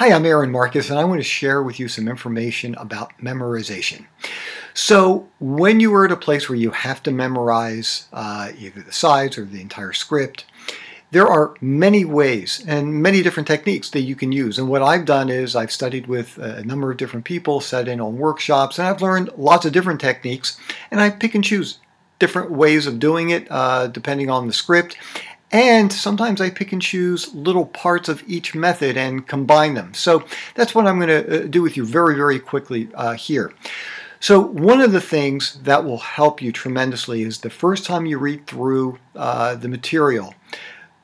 Hi, I'm Aaron Marcus, and I want to share with you some information about memorization. So, when you are at a place where you have to memorize either the sides or the entire script, there are many ways and many different techniques that you can use. And what I've done is I've studied with a number of different people, sat in on workshops, and I've learned lots of different techniques, and I pick and choose different ways of doing it depending on the script. And sometimes I pick and choose little parts of each method and combine them. So that's what I'm going to do with you very, very quickly here. So one of the things that will help you tremendously is the first time you read through the material,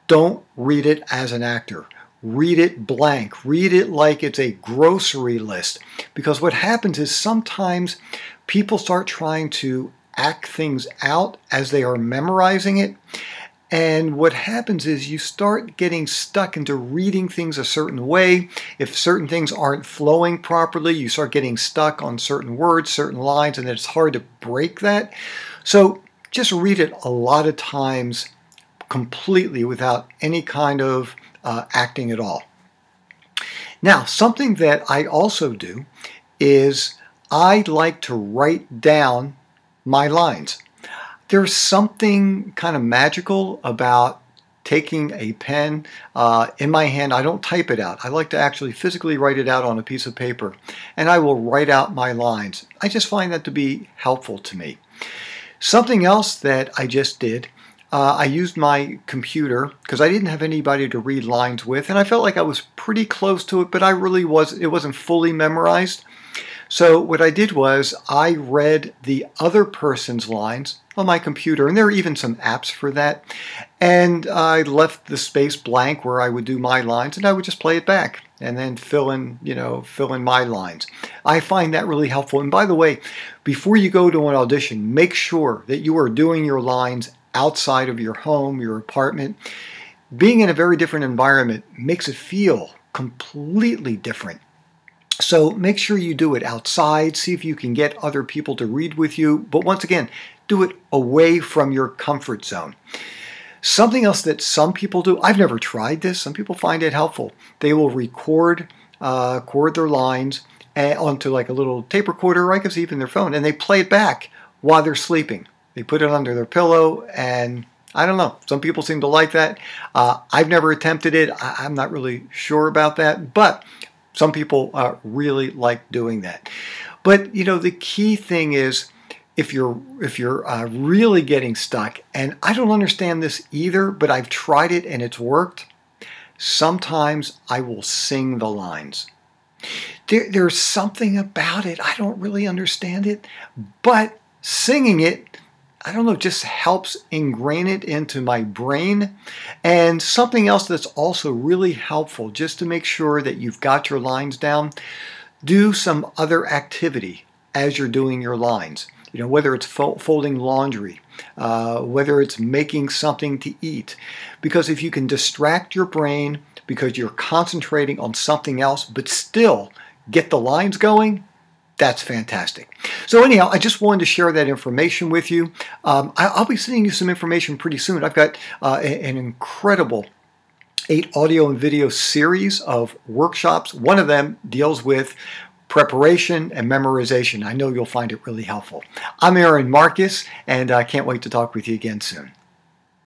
don't read it as an actor. Read it blank. Read it like it's a grocery list. Because what happens is sometimes people start trying to act things out as they are memorizing it. And what happens is you start getting stuck into reading things a certain way. If certain things aren't flowing properly, you start getting stuck on certain words, certain lines, and it's hard to break that. So just read it a lot of times completely without any kind of acting at all. Now, something that I also do is I like to write down my lines. There's something kind of magical about taking a pen in my hand. I don't type it out. I like to actually physically write it out on a piece of paper, and I will write out my lines. I just find that to be helpful to me. Something else that I just did, I used my computer because I didn't have anybody to read lines with, and I felt like I was pretty close to it, but it wasn't fully memorized. So what I did was I read the other person's lines on my computer, and there are even some apps for that, and I left the space blank where I would do my lines, and I would just play it back and then fill in my lines. I find that really helpful. And by the way, before you go to an audition, make sure that you are doing your lines outside of your home, your apartment. Being in a very different environment makes it feel completely different. So make sure you do it outside. See if you can get other people to read with you. But once again, do it away from your comfort zone. Something else that some people do, I've never tried this. Some people find it helpful. They will record their lines onto like a little tape recorder, or I guess even their phone, and they play it back while they're sleeping. They put it under their pillow, and I don't know. Some people seem to like that. I've never attempted it. I'm not really sure about that, but some people really like doing that. But the key thing is if you're really getting stuck, and I don't understand this either, but I've tried it and it's worked. Sometimes I will sing the lines. There's something about it. I don't really understand it, but singing it, I don't know, just helps ingrain it into my brain. And something else that's also really helpful, just to make sure that you've got your lines down, do some other activity as you're doing your lines. Whether it's folding laundry, whether it's making something to eat. Because if you can distract your brain because you're concentrating on something else, but still get the lines going, that's fantastic. So anyhow, I just wanted to share that information with you. I'll be sending you some information pretty soon. I've got an incredible 8 audio and video series of workshops. One of them deals with preparation and memorization. I know you'll find it really helpful. I'm Aaron Marcus, and I can't wait to talk with you again soon.